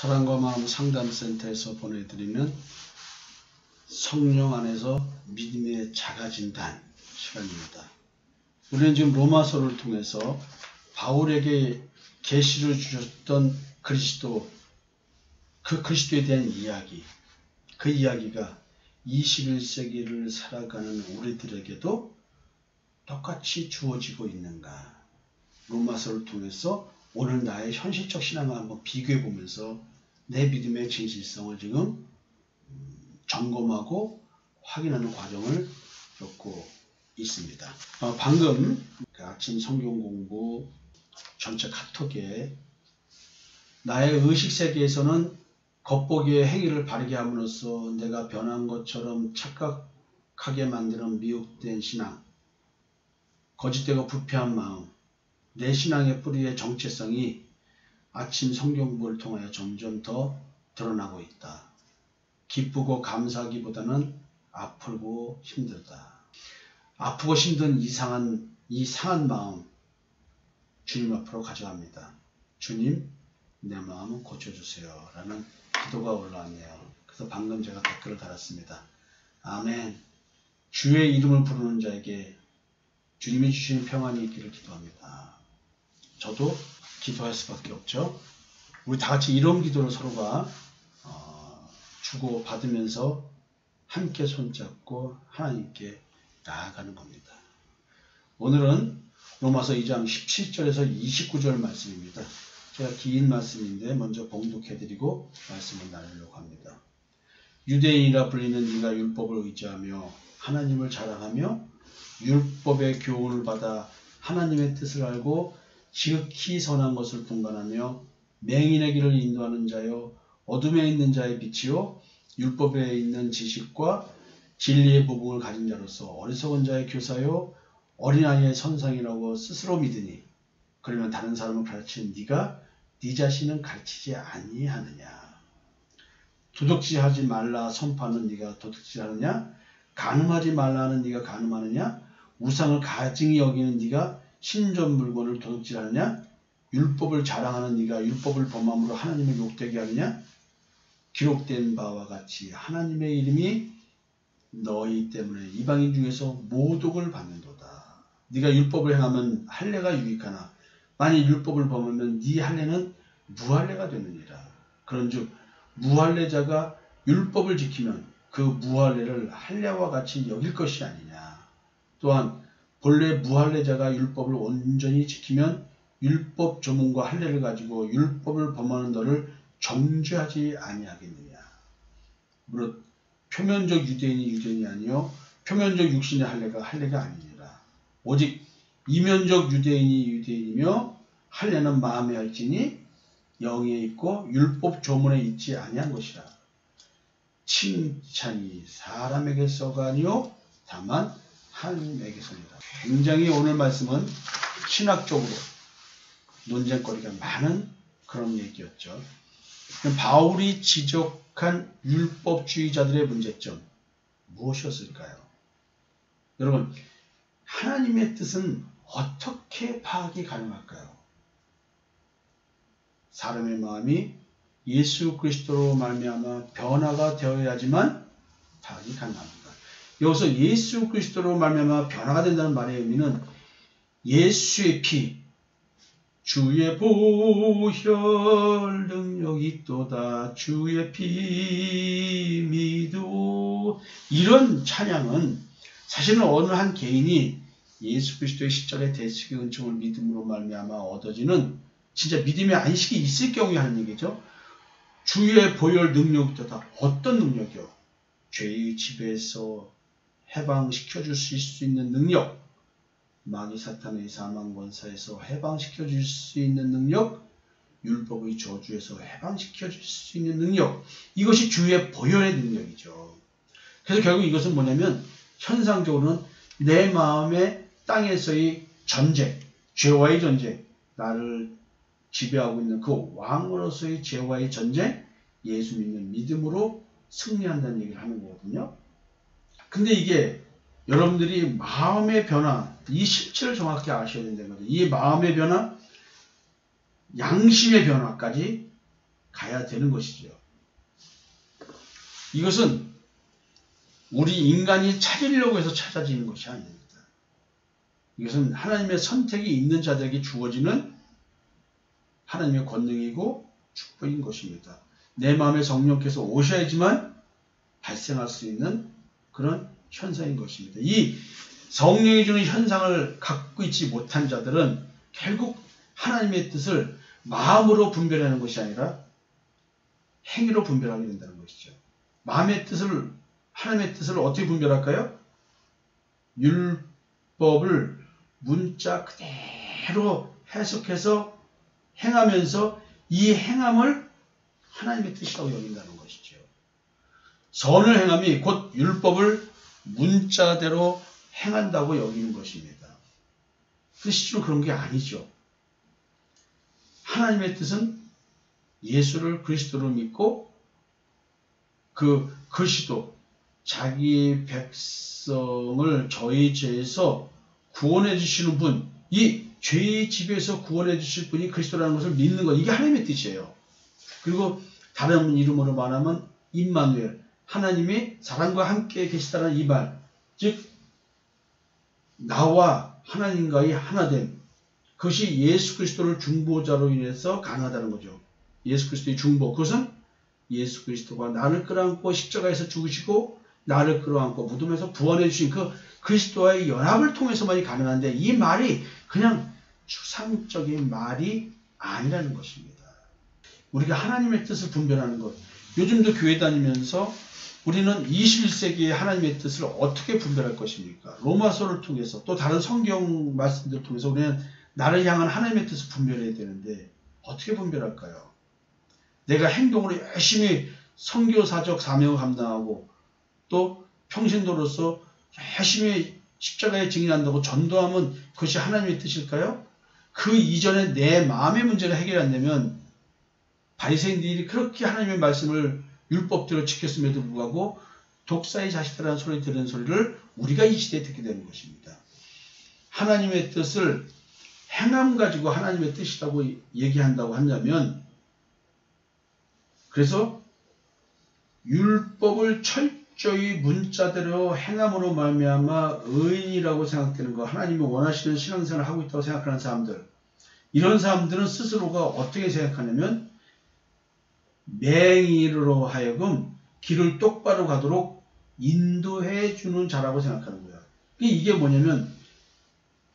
사랑과 마음 상담센터에서 보내드리는 성령 안에서 믿음의 자가진단 시간입니다. 우리는 지금 로마서를 통해서 바울에게 계시를 주셨던 그리스도, 그 그리스도에 대한 이야기, 그 이야기가 21세기를 살아가는 우리들에게도 똑같이 주어지고 있는가? 로마서를 통해서 오늘 나의 현실적 신앙을 한번 비교해 보면서 내 믿음의 진실성을 지금 점검하고 확인하는 과정을 겪고 있습니다. 방금 아침 성경 공부 전체 카톡에 나의 의식세계에서는 겉보기의 행위를 바르게 함으로써 내가 변한 것처럼 착각하게 만드는 미혹된 신앙, 거짓되고 부패한 마음, 내 신앙의 뿌리의 정체성이 아침 성경공부를 통하여 점점 더 드러나고 있다. 기쁘고 감사하기보다는 아프고 힘들다. 아프고 힘든 이 상한 마음 주님 앞으로 가져갑니다. 주님, 내 마음을 고쳐주세요. 라는 기도가 올라왔네요. 그래서 방금 제가 댓글을 달았습니다. 아멘. 주의 이름을 부르는 자에게 주님이 주시는 평안이 있기를 기도합니다. 저도 기도할 수밖에 없죠. 우리 다 같이 이런 기도를 서로가 주고 받으면서 함께 손잡고 하나님께 나아가는 겁니다. 오늘은 로마서 2장 17절에서 29절 말씀입니다. 제가 긴 말씀인데 먼저 봉독해드리고 말씀을 나누려고 합니다. 유대인이라 불리는 네가 율법을 의지하며 하나님을 자랑하며 율법의 교훈을 받아 하나님의 뜻을 알고 지극히 선한 것을 분간하며 맹인의 길을 인도하는 자여 어둠에 있는 자의 빛이요 율법에 있는 지식과 진리의 부분을 가진 자로서 어리석은 자의 교사요 어린아이의 선상이라고 스스로 믿으니 그러면 다른 사람을 가르치는 네가 네 자신은 가르치지 아니하느냐. 도둑질하지 말라 선포하는 네가 도둑질하느냐. 간음하지 말라 하는 네가 간음하느냐. 우상을 가증히 여기는 네가 신전 물건을 도둑질하느냐. 율법을 자랑하는 네가 율법을 범함으로 하나님을 욕되게 하느냐. 기록된 바와 같이 하나님의 이름이 너희 때문에 이방인 중에서 모독을 받는도다. 네가 율법을 행하면 할례가 유익하나 만일 율법을 범하면 네 할례는 무할례가 되느니라. 그런즉 무할례자가 율법을 지키면 그 무할례를 할례와 같이 여길 것이 아니냐. 또한 본래 무할례자가 율법을 온전히 지키면 율법 조문과 할례를 가지고 율법을 범하는 너를 정죄하지 아니하겠느냐. 무릇 표면적 유대인이 유대인이 아니요 표면적 육신의 할례가 할례가 아니니라. 오직 이면적 유대인이 유대인이며 할례는 마음에 할지니 영에 있고 율법 조문에 있지 아니한 것이라. 칭찬이 사람에게서가 아니요 다만 하나님에게서니라. 굉장히 오늘 말씀은 신학적으로 논쟁거리가 많은 그런 얘기였죠. 바울이 지적한 율법주의자들의 문제점 무엇이었을까요? 여러분, 하나님의 뜻은 어떻게 파악이 가능할까요? 사람의 마음이 예수 그리스도로 말미암아 변화가 되어야지만 파악이 가능합니다. 여기서 예수 그리스도로 말미암아 변화가 된다는 말의 의미는 예수의 피, 주의 보혈 능력이 있도다 주의 피 믿어. 이런 찬양은 사실은 어느 한 개인이 예수 그리스도의 십자가의 대속의 은총을 믿음으로 말미암아 얻어지는 진짜 믿음의 안식이 있을 경우에 하는 얘기죠. 주의 보혈 능력이 있도다. 어떤 능력이요? 죄의 지배에서 해방시켜 주실 수 있는 능력, 마귀 사탄의 사망 권사에서 해방시켜 줄 수 있는 능력, 율법의 저주에서 해방시켜 줄 수 있는 능력, 이것이 주의 보혈의 능력이죠. 그래서 결국 이것은 뭐냐면 현상적으로는 내 마음의 땅에서의 전쟁, 죄와의 전쟁, 나를 지배하고 있는 그 왕으로서의 죄와의 전쟁, 예수 믿는 믿음으로 승리한다는 얘기를 하는 거거든요. 근데 이게 여러분들이 마음의 변화, 이 실체를 정확히 아셔야 된다는 거죠. 이 마음의 변화, 양심의 변화까지 가야 되는 것이죠. 이것은 우리 인간이 찾으려고 해서 찾아지는 것이 아닙니다. 이것은 하나님의 선택이 있는 자들에게 주어지는 하나님의 권능이고 축복인 것입니다. 내 마음에 성령께서 오셔야지만 발생할 수 있는 그런 현상인 것입니다. 이 성령이 주는 현상을 갖고 있지 못한 자들은 결국 하나님의 뜻을 마음으로 분별하는 것이 아니라 행위로 분별하게 된다는 것이죠. 마음의 뜻을, 하나님의 뜻을 어떻게 분별할까요? 율법을 문자 그대로 해석해서 행하면서 이 행함을 하나님의 뜻이라고 여긴다는 것이죠. 선을 행함이 곧 율법을 문자대로 행한다고 여기는 것입니다. 근데 실제로 그런 게 아니죠. 하나님의 뜻은 예수를 그리스도로 믿고 그 그리스도 자기 백성을 저희 죄에서 구원해 주시는 분, 이 죄의 지배에서 구원해 주실 분이 그리스도라는 것을 믿는 것, 이게 하나님의 뜻이에요. 그리고 다른 이름으로 말하면 임마누엘, 하나님이 사람과 함께 계시다는 이 말, 즉 나와 하나님과의 하나됨, 그것이 예수 그리스도를 중보자로 인해서 가능하다는 거죠. 예수 그리스도의 중보, 그것은 예수 그리스도가 나를 끌어안고 십자가에서 죽으시고 나를 끌어안고 무덤에서 부활해 주신 그 그리스도와의 연합을 통해서만이 가능한데, 이 말이 그냥 추상적인 말이 아니라는 것입니다. 우리가 하나님의 뜻을 분별하는 것, 요즘도 교회 다니면서 우리는 21세기의 하나님의 뜻을 어떻게 분별할 것입니까? 로마서를 통해서 또 다른 성경 말씀들을 통해서 우리는 나를 향한 하나님의 뜻을 분별해야 되는데 어떻게 분별할까요? 내가 행동으로 열심히 선교사적 사명을 감당하고 또 평신도로서 열심히 십자가에 증인한다고 전도하면 그것이 하나님의 뜻일까요? 그 이전에 내 마음의 문제를 해결 안 되면 바리새인들이 그렇게 하나님의 말씀을 율법대로 지켰음에도 불구하고 독사의 자식들이라는 소리 들은 소리를 우리가 이 시대에 듣게 되는 것입니다. 하나님의 뜻을 행함 가지고 하나님의 뜻이라고 얘기한다고 한다면, 그래서 율법을 철저히 문자대로 행함으로 말미암아 의인이라고 생각되는 것, 하나님이 원하시는 신앙생활을 하고 있다고 생각하는 사람들, 이런 사람들은 스스로가 어떻게 생각하냐면 맹인으로 하여금 길을 똑바로 가도록 인도해 주는 자라고 생각하는 거야. 이게 뭐냐면,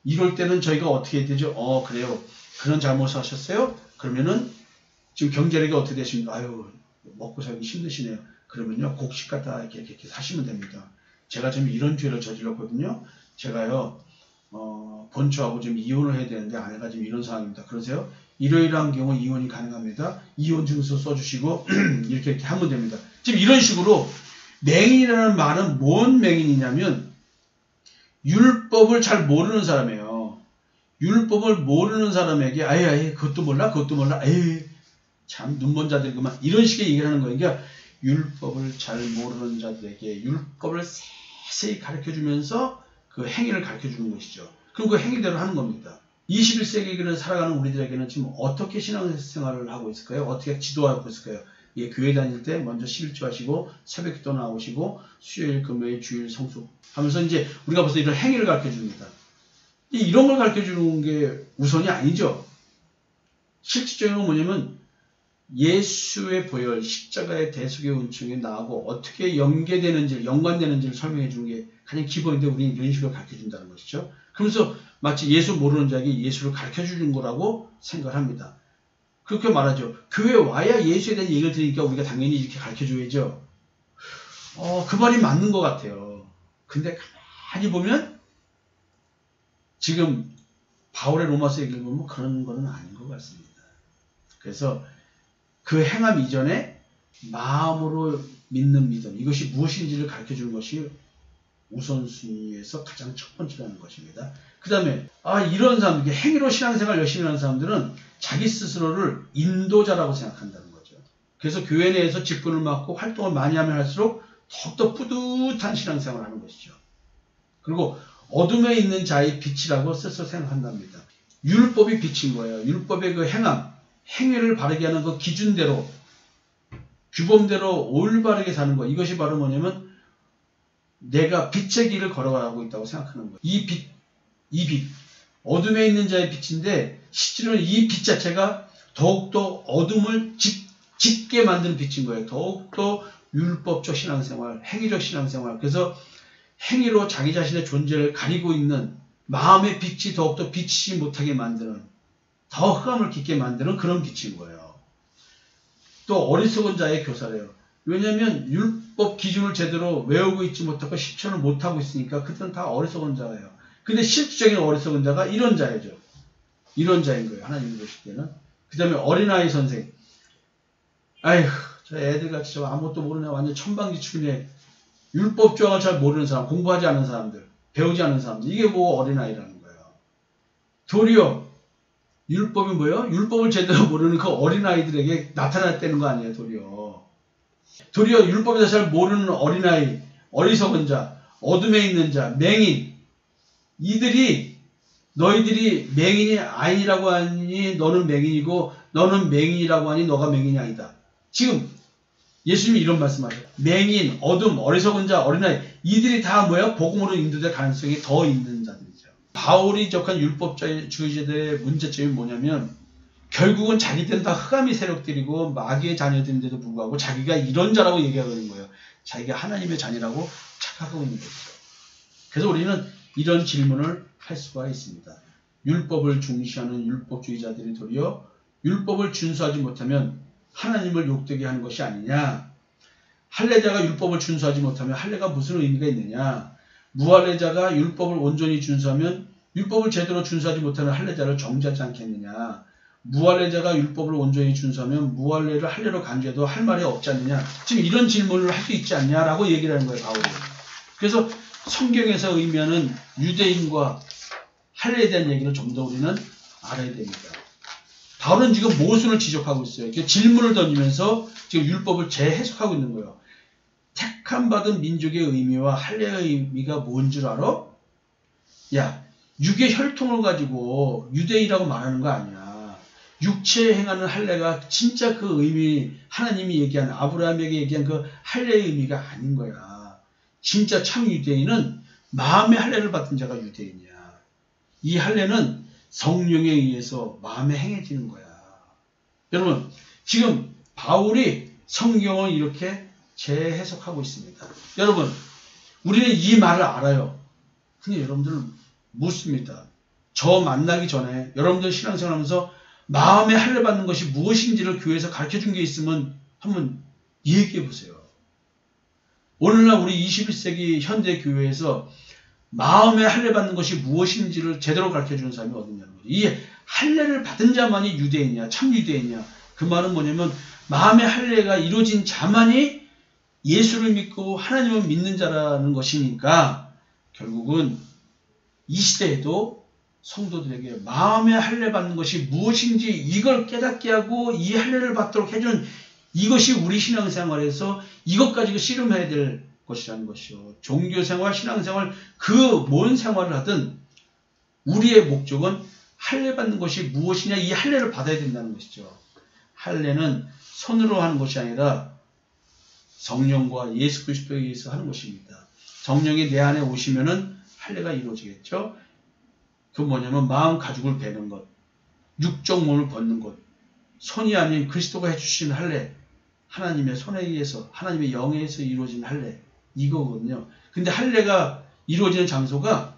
이럴 때는 저희가 어떻게 해야 되죠? 그래요. 그런 잘못을 하셨어요? 그러면은 지금 경제력이 어떻게 되십니까? 아유, 먹고 살기 힘드시네요. 그러면요, 곡식 갖다 이렇게 사시면 됩니다. 제가 지금 이런 죄를 저질렀거든요. 제가요, 본처하고 지금 이혼을 해야 되는데 아내가 지금 이런 상황입니다. 그러세요? 이러이러한 경우 이혼이 가능합니다. 이혼 증서 써주시고 이렇게 하면 됩니다. 지금 이런 식으로 맹인이라는 말은 뭔 맹인이냐면 율법을 잘 모르는 사람이에요. 율법을 모르는 사람에게 아예 그것도 몰라 에이 참 눈먼 자들 그만, 이런 식의 얘기를 하는 거예요. 그러니까 율법을 잘 모르는 자들에게 율법을 세세히 가르쳐주면서 그 행위를 가르쳐주는 것이죠. 그럼 그 행위대로 하는 겁니다. 21세기를 살아가는 우리들에게는 지금 어떻게 신앙생활을 하고 있을까요? 어떻게 지도하고 있을까요? 예, 교회 다닐 때 먼저 11조 하시고 새벽기도 나오시고 수요일, 금요일, 주일 성수 하면서 이제 우리가 벌써 이런 행위를 가르쳐줍니다. 이런 걸 가르쳐주는 게 우선이 아니죠. 실질적으로 뭐냐면 예수의 보혈, 십자가의 대속의 은총이 나하고 어떻게 연관되는지를 설명해 주는 게 가장 기본인데 우리는 이런 식으로 가르쳐 준다는 것이죠. 그러면서 마치 예수 모르는 자에게 예수를 가르쳐 주는 거라고 생각을 합니다. 그렇게 말하죠. 교회 와야 예수에 대한 얘기를 들으니까 우리가 당연히 이렇게 가르쳐 줘야죠. 그 말이 맞는 것 같아요. 근데 가만히 보면 지금 바울의 로마서 얘기를 보면 그런 거는 아닌 것 같습니다. 그래서 그 행함 이전에 마음으로 믿는 믿음, 이것이 무엇인지를 가르쳐주는 것이 우선순위에서 가장 첫 번째라는 것입니다. 그 다음에 이런 사람들, 행위로 신앙생활 열심히 하는 사람들은 자기 스스로를 인도자라고 생각한다는 거죠. 그래서 교회 내에서 직분을 맡고 활동을 많이 하면 할수록 더욱더 뿌듯한 신앙생활을 하는 것이죠. 그리고 어둠에 있는 자의 빛이라고 스스로 생각한답니다. 율법이 빛인 거예요. 율법의 그 행함, 행위를 바르게 하는 그 기준대로 규범대로 올바르게 사는 거. 이것이 바로 뭐냐면 내가 빛의 길을 걸어가고 있다고 생각하는 거예요. 이 빛, 어둠에 있는 자의 빛인데 실제로는 이 빛 자체가 더욱더 어둠을 짙게 만드는 빛인 거예요. 더욱더 율법적 신앙생활, 행위적 신앙생활. 그래서 행위로 자기 자신의 존재를 가리고 있는 마음의 빛이 더욱더 비치지 못하게 만드는, 더 흑암을 깊게 만드는 그런 빛인 거예요. 또 어리석은 자의 교사래요. 왜냐하면 율법 기준을 제대로 외우고 있지 못하고 실천을 못하고 있으니까 그들은 다 어리석은 자예요. 근데 실질적인 어리석은 자가 이런 자이죠. 이런 자인 거예요. 하나님이 보실 때는. 그 다음에 어린아이 선생. 아휴, 저 애들같이 저 아무것도 모르네. 완전 천방지축이네. 율법 조항을 잘 모르는 사람, 공부하지 않은 사람들, 배우지 않은 사람들. 이게 뭐 어린아이라는 거예요. 도리어 율법이 뭐예요? 율법을 제대로 모르는 그 어린아이들에게 나타났다는 거 아니에요. 도리어 율법에 대해서 잘 모르는 어린아이, 어리석은 자, 어둠에 있는 자, 맹인. 이들이 너희들이 맹인이 아니라고 하니 너는 맹인이고 너는 맹인이라고 하니 너가 맹인이 아니다. 지금 예수님이 이런 말씀하셔요. 맹인, 어둠, 어리석은 자, 어린아이 이들이 다 뭐예요? 복음으로 인도될 가능성이 더 있는 자들이죠. 바울이 적한 율법주의자들의 문제점이 뭐냐면 결국은 자기들은 다 흑암의 세력들이고 마귀의 자녀들인데도 불구하고 자기가 이런 자라고 얘기하고 있는 거예요. 자기가 하나님의 자녀라고 착각하고 있는 거죠. 그래서 우리는 이런 질문을 할 수가 있습니다. 율법을 중시하는 율법주의자들이 도리어 율법을 준수하지 못하면 하나님을 욕되게 하는 것이 아니냐. 할례자가 율법을 준수하지 못하면 할례가 무슨 의미가 있느냐. 무할례자가 율법을 온전히 준수하면 율법을 제대로 준수하지 못하는 할례자를 정죄하지 않겠느냐. 무할례자가 율법을 온전히 준수하면 무할례를 할례로 간주해도 할 말이 없지 않느냐. 지금 이런 질문을 할 수 있지 않냐라고 얘기를 하는 거예요. 바울이. 그래서 성경에서 의미하는 유대인과 할례에 대한 얘기를 좀 더 우리는 알아야 됩니다. 바울은 지금 모순을 지적하고 있어요. 질문을 던지면서 지금 율법을 재해석하고 있는 거예요. 택함 받은 민족의 의미와 할례의 의미가 뭔 줄 알아? 야, 육의 혈통을 가지고 유대인이라고 말하는 거 아니야. 육체에 행하는 할례가 진짜 그 의미, 하나님이 얘기한, 아브라함에게 얘기한 그 할례의 의미가 아닌 거야. 진짜 참 유대인은 마음의 할례를 받은 자가 유대인이야. 이 할례는 성령에 의해서 마음에 행해지는 거야. 여러분, 지금 바울이 성경을 이렇게 재해석하고 있습니다. 여러분, 우리는 이 말을 알아요. 근데 여러분들은 묻습니다. 저 만나기 전에 여러분들 신앙생활하면서 마음에 할례 받는 것이 무엇인지를 교회에서 가르쳐준 게 있으면 한번 얘기해 보세요. 오늘날 우리 21세기 현대 교회에서 마음에 할례 받는 것이 무엇인지를 제대로 가르쳐주는 사람이 어디냐는 거죠. 이 할례를 받은 자만이 유대인이냐, 참 유대인이냐. 그 말은 뭐냐면 마음의 할례가 이루어진 자만이 예수를 믿고 하나님을 믿는 자라는 것이니까 결국은 이 시대에도 성도들에게 마음의 할례 받는 것이 무엇인지 이걸 깨닫게 하고 이 할례를 받도록 해주는 이것이 우리 신앙생활에서 이것 가지고 씨름해야 될 것이라는 것이죠. 종교생활, 신앙생활 그 뭔 생활을 하든 우리의 목적은 할례 받는 것이 무엇이냐 이 할례를 받아야 된다는 것이죠. 할례는 손으로 하는 것이 아니라 성령과 예수 그리스도에 의해서 하는 것입니다. 성령이 내 안에 오시면은 할례가 이루어지겠죠. 그 뭐냐면 마음 가죽을 베는 것, 육적 몸을 벗는 것, 손이 아닌 그리스도가 해주신 할례, 하나님의 손에 의해서 하나님의 영에 의해서 이루어진 할례 이거거든요. 근데 할례가 이루어지는 장소가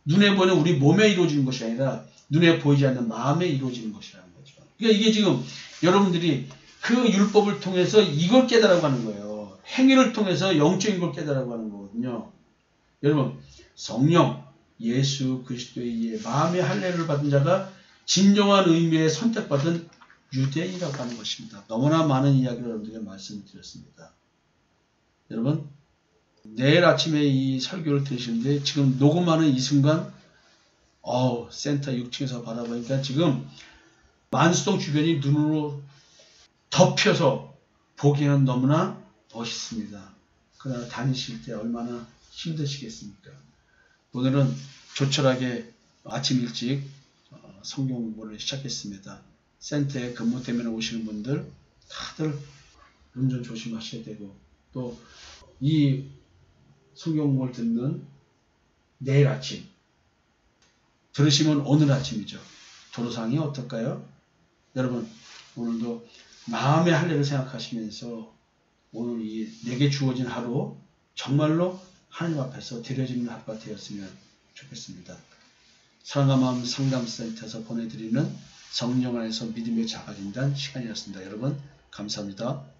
눈에 보이는 우리 몸에 이루어지는 것이 아니라 눈에 보이지 않는 마음에 이루어지는 것이라는 거죠. 그러니까 이게 지금 여러분들이 그 율법을 통해서 이걸 깨달아가는 거예요. 행위를 통해서 영적인 걸 깨달아가는 거거든요. 여러분, 성령, 예수 그리스도에 의해 마음의 할례를 받은 자가 진정한 의미의 선택받은 유대인이라고 하는 것입니다. 너무나 많은 이야기를 여러분들에게 말씀을 드렸습니다. 여러분, 내일 아침에 이 설교를 들으시는데 지금 녹음하는 이 순간 센터 6층에서 바라보니까 지금 만수동 주변이 눈으로 덮여서 보기에는 너무나 멋있습니다. 그러나 다니실 때 얼마나 힘드시겠습니까? 오늘은 조촐하게 아침 일찍 성경 공부를 시작했습니다. 센터에 근무 때문에 오시는 분들 다들 운전 조심하셔야 되고, 또 이 성경을 듣는 내일 아침 들으시면 오늘 아침이죠. 도로상이 어떨까요? 여러분 오늘도 마음의 할례를 생각하시면서 오늘 이 내게 주어진 하루 정말로 하나님 앞에서 드려지는 하루가 되었으면 좋겠습니다. 사랑과 마음 상담센터에서 보내드리는 성령 안에서 믿음이 작아진다는 시간이었습니다. 여러분 감사합니다.